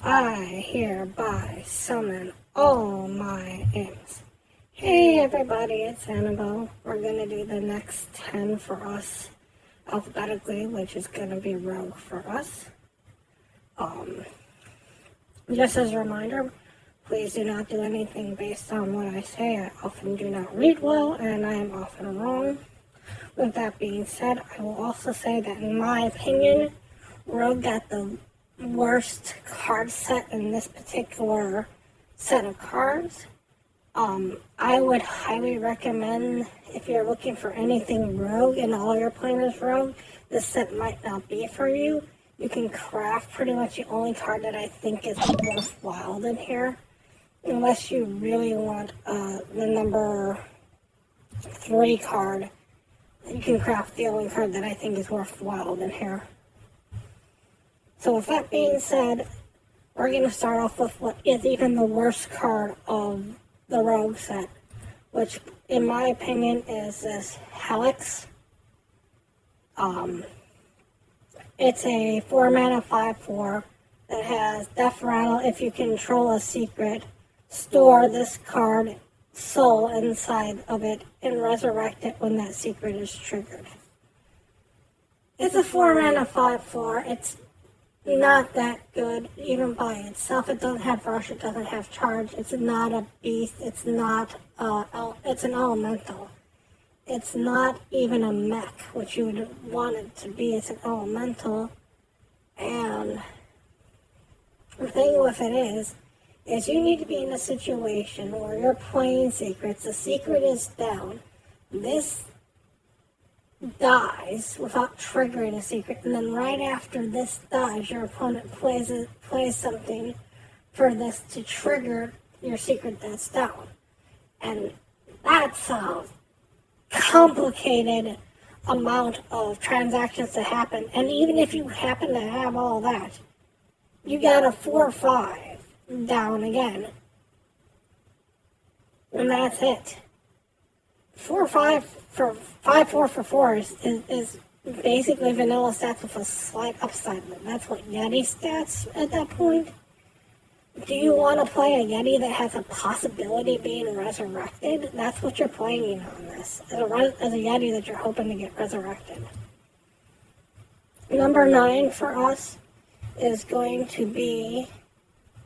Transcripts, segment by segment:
I hereby summon all my imps. Hey everybody, it's Annabelle. We're gonna do the next 10 for us alphabetically, which is gonna be Rogue for us. Just as a reminder, please do not do anything based on what I say. I often do not read well, and I am often wrong. With that being said, I will also say that in my opinion, Rogue got the worst card set in this particular set of cards. I would highly recommend, if you're looking for anything Rogue and all you're playing is Rogue, this set might not be for you. You can craft pretty much the only card that I think is worthwhile in here, unless you really want the number 3 card. You can craft the only card that I think is worthwhile in here. So with that being said, we're going to start off with what is even the worst card of the Rogue set, which in my opinion is this Helix. It's a 4-mana 5/4 that has Death Rattle. If you control a secret, store this card soul inside of it and resurrect it when that secret is triggered. It's a 4-mana 5/4. It's not that good even by itself. It doesn't have rush, it doesn't have charge, it's not a beast, it's not it's an elemental. It's not even a mech, which you would want it to be. It's an elemental. And the thing with it is you need to be in a situation where you're playing secrets, the secret is down, this dies without triggering a secret, and then right after this dies, your opponent plays something for this to trigger your secret that's down. And that's a complicated amount of transactions to happen. And even if you happen to have all that, you got a 4/5 down again. And that's it. 4/5 for 5/4 for 4 is basically vanilla stats with a slight upside. That's what Yeti stats at that point. Do you want to play a Yeti that has a possibility of being resurrected? That's what you're playing on this, as a Yeti that you're hoping to get resurrected. Number 9 for us is going to be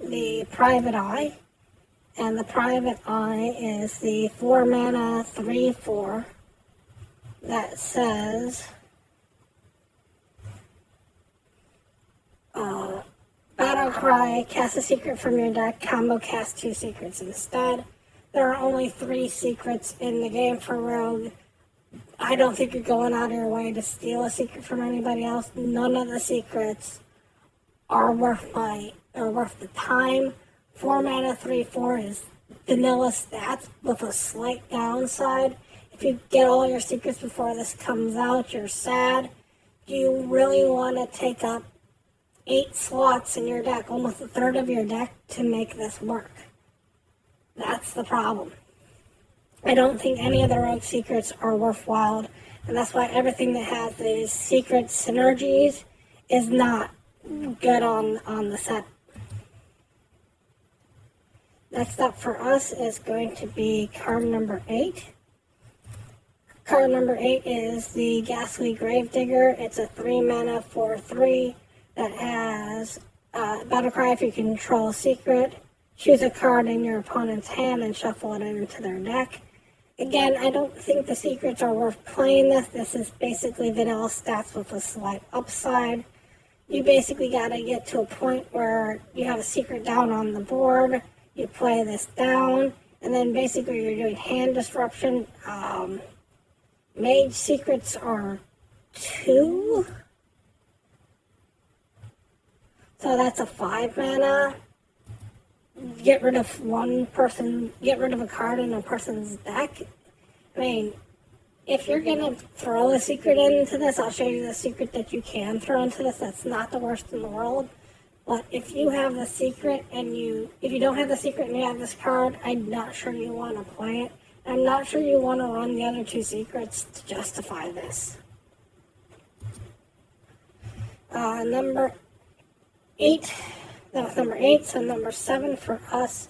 the Private Eye. And the Private Eye is the 4-mana 3/4 that says Battle Cry, cast a secret from your deck, combo cast 2 secrets instead. There are only 3 secrets in the game for Rogue. I don't think you're going out of your way to steal a secret from anybody else. None of the secrets are worth the time. 4-mana 3/4 is vanilla stats with a slight downside. If you get all your secrets before this comes out, you're sad. Do you really want to take up 8 slots in your deck, almost a third of your deck, to make this work? That's the problem. I don't think any of the Rogue secrets are worthwhile, and that's why everything that has these secret synergies is not good on the set. Next up for us is going to be card number 8. Card number 8 is the Ghastly Gravedigger. It's a 3-mana 4/3 that has Battle Cry. If you control a secret, choose a card in your opponent's hand and shuffle it into their deck. Again, I don't think the secrets are worth playing this. This is basically vanilla stats with a slight upside. You basically got to get to a point where you have a secret down on the board. You play this down, and then basically you're doing hand disruption. Mage secrets are 2. So that's a 5-mana. Get rid of a card in a person's deck. I mean, if you're going to throw a secret into this, I'll show you the secret that you can throw into this. That's not the worst in the world. But if you have the secret if you don't have the secret and you have this card, I'm not sure you want to play it. I'm not sure you want to run the other 2 secrets to justify this. Number 8 That was number 8. So number 7 for us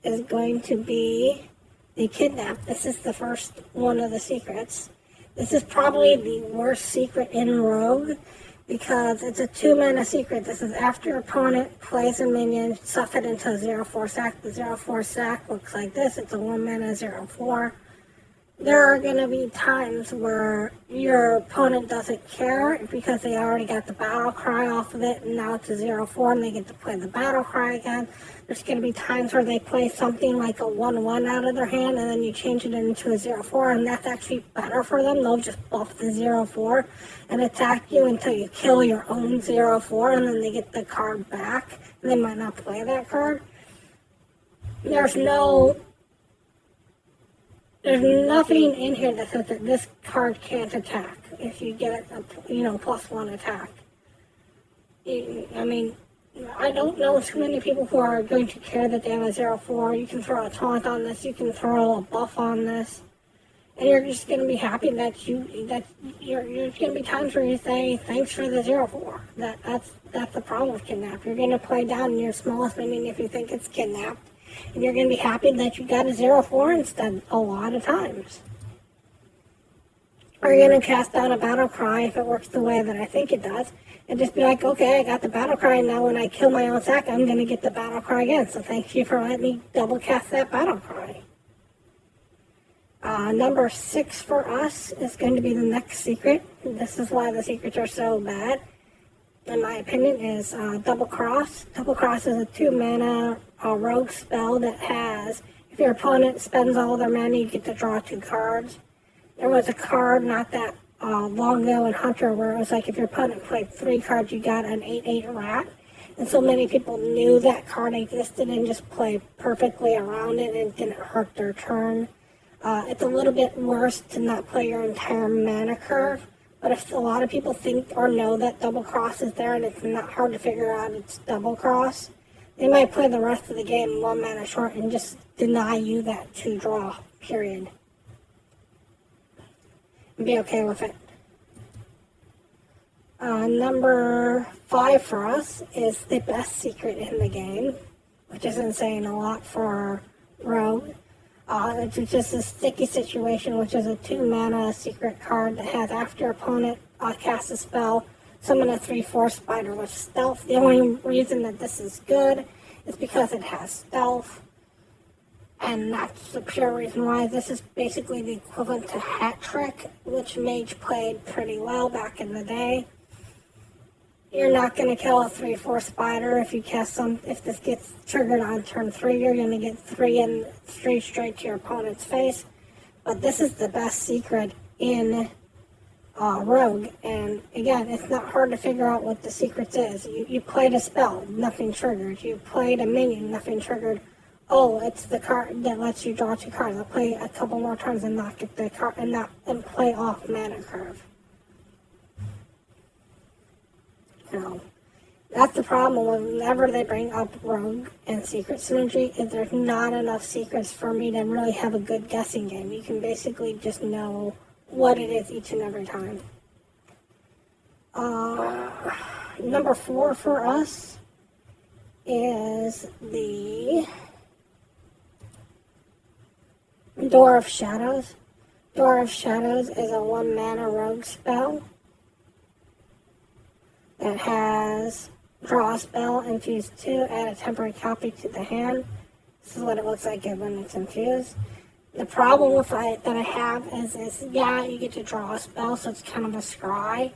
is going to be the kidnap. This is the first one of the secrets. This is probably the worst secret in Rogue because it's a 2-mana secret. This is after your opponent plays a minion, stuff it into a 0/4 sack. The 0/4 sack looks like this. It's a 1-mana 0/4. There are going to be times where your opponent doesn't care because they already got the battle cry off of it, and now it's a 0/4 and they get to play the battle cry again. There's going to be times where they play something like a 1/1 out of their hand, and then you change it into a 0/4, and that's actually better for them. They'll just buff the 0/4 and attack you until you kill your own 0/4, and then they get the card back, and they might not play that card. There's nothing in here that says that this card can't attack if you get a +1 attack. I mean, I don't know too many people who are going to care that they have a 0/4. You can throw a taunt on this, you can throw a buff on this, and you're just going to be happy that you're going to be times where you say thanks for the 0/4. That's the problem with kidnap. You're going to play down your smallest minion if you think it's kidnapped. And you're going to be happy that you got a 0/4 instead a lot of times. Or you're going to cast down a battle cry if it works the way that I think it does. And just be like, okay, I got the battle cry, and now when I kill my own sack, I'm going to get the battle cry again. So thank you for letting me double cast that battle cry. Number 6 for us is going to be the next secret. This is why the secrets are so bad, in my opinion, is Double Cross. Double Cross is a 2-mana rogue spell that has, if your opponent spends all their mana, you get to draw 2 cards. There was a card not that long ago in Hunter where it was like if your opponent played 3 cards, you got an 8/8 rat. And so many people knew that card existed and just played perfectly around it and it didn't hurt their turn. It's a little bit worse to not play your entire mana curve. But if a lot of people think or know that Double Cross is there and it's not hard to figure out it's Double Cross, they might play the rest of the game 1 mana short and just deny you that 2 draw, period. And be okay with it. Number 5 for us is the best secret in the game, which isn't saying a lot for Rogue. It's just a sticky situation, which is a 2-mana secret card that has after your opponent casts a spell, summon a 3/4 spider with stealth. The only reason that this is good is because it has stealth, and that's the pure reason why. This is basically the equivalent to Hat Trick, which Mage played pretty well back in the day. You're not going to kill a 3/4 spider if you cast if this gets triggered on turn 3, you're going to get 3 and 3 straight to your opponent's face. But this is the best secret in Rogue. And again, it's not hard to figure out what the secret is. You played a spell, nothing triggered. You played a minion, nothing triggered. Oh, it's the card that lets you draw 2 cards. I'll play a couple more turns and not get the card and play off mana curve. That's the problem whenever they bring up Rogue and Secret Synergy, is there's not enough secrets for me to really have a good guessing game. You can basically just know what it is each and every time. Number 4 for us is the Door of Shadows. Door of Shadows is a 1-mana rogue spell that has draw a spell, infuse 2, add a temporary copy to the hand. This is what it looks like when it's infused. The problem with it that I have is yeah, you get to draw a spell, so it's kind of a scry.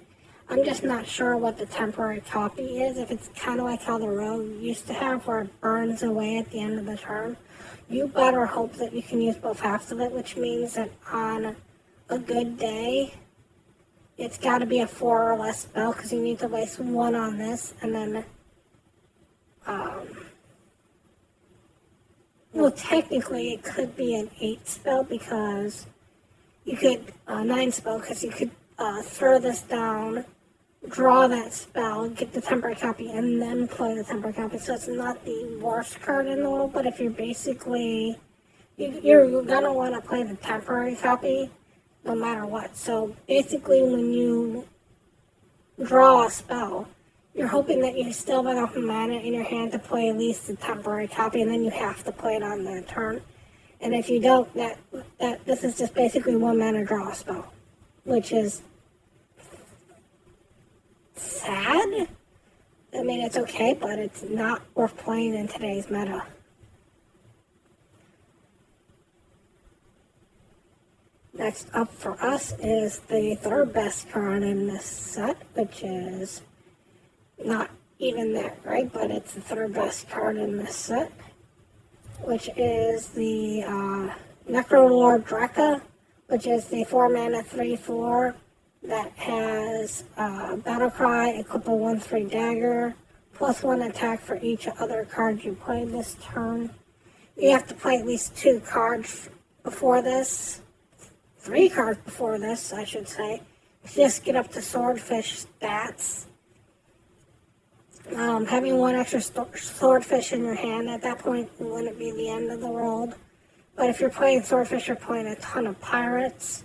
I'm just not sure what the temporary copy is. If it's kind of like how the rogue used to have, where it burns away at the end of the turn, you better hope that you can use both halves of it, which means that on a good day, it's got to be a 4 or less spell, because you need to waste 1 on this, and then, well, technically it could be an 8 spell, because you could, 9 spell, because you could throw this down, draw that spell, get the temporary copy, and then play the temporary copy. So it's not the worst card in the world, but if you're basically, you're going to want to play the temporary copy, no matter what. So basically when you draw a spell, you're hoping that you still have enough mana in your hand to play at least a temporary copy, and then you have to play it on the turn. And if you don't, this is just basically 1 mana draw spell, which is sad. I mean, it's okay, but it's not worth playing in today's meta. Next up for us is the third best card in this set, which is not even that great, but it's the third best card in this set, which is the Necrolord Drekka, which is the 4 mana 3/4 that has Battle Cry, equip a 1/3 dagger, +1 attack for each other card you play this turn. You have to play at least 2 cards before this. 3 cards before this, I should say, to just get up to Swordfish stats. Having 1 extra Swordfish in your hand at that point wouldn't be the end of the world. But if you're playing Swordfish, you're playing a ton of Pirates.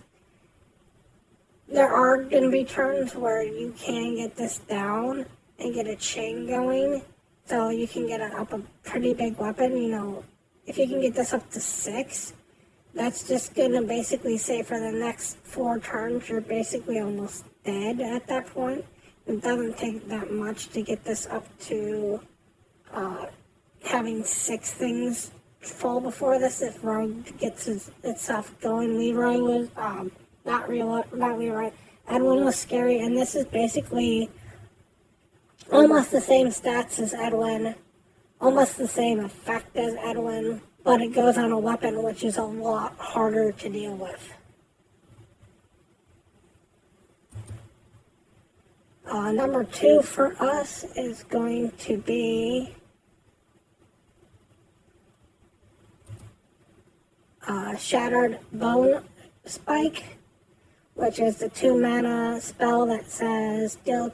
There are going to be turns where you can get this down and get a chain going, so you can get up a pretty big weapon. You know, if you can get this up to 6, that's just going to basically say for the next 4 turns, you're basically almost dead at that point. It doesn't take that much to get this up to having 6 things full before this. If Rogue gets itself going, Leroy was, not Leroy, Edwin was scary, and this is basically almost the same stats as Edwin, almost the same effect as Edwin, but it goes on a weapon, which is a lot harder to deal with. Number 2 for us is going to be Shattered Bone Spike, which is the 2 mana spell that says deal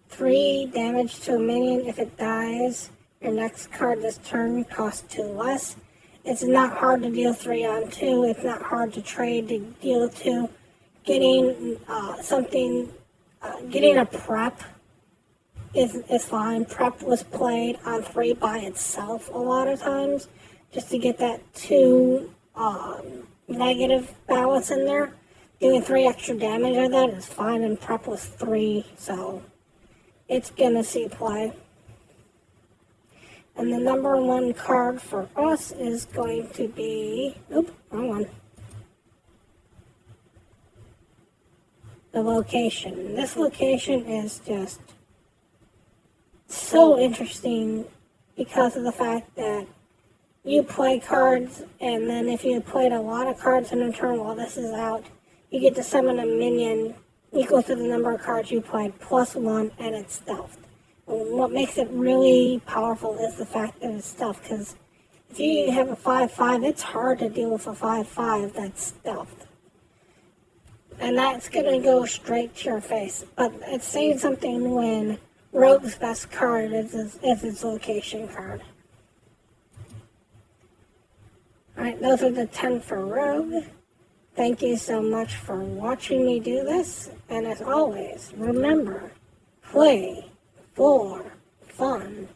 3 damage to a minion if it dies. Your next card this turn costs 2 less. It's not hard to deal 3 on 2. It's not hard to trade to deal 2. Getting getting a prep is fine. Prep was played on 3 by itself a lot of times, just to get that 2 negative balance in there. Doing 3 extra damage of that is fine, and prep was 3, so it's gonna see play. And the number 1 card for us is going to be, wrong one. The location. This location is just so interesting because of the fact that you play cards, and then if you played a lot of cards in a turn while this is out, you get to summon a minion equal to the number of cards you played +1, and it's stealthed. And what makes it really powerful is the fact that it's stealthed, because if you have a 5/5, it's hard to deal with a 5/5 that's stealthed. And that's going to go straight to your face. But it's saying something when Rogue's best card is its location card. Alright, those are the 10 for Rogue. Thank you so much for watching me do this. And as always, remember, play for fun.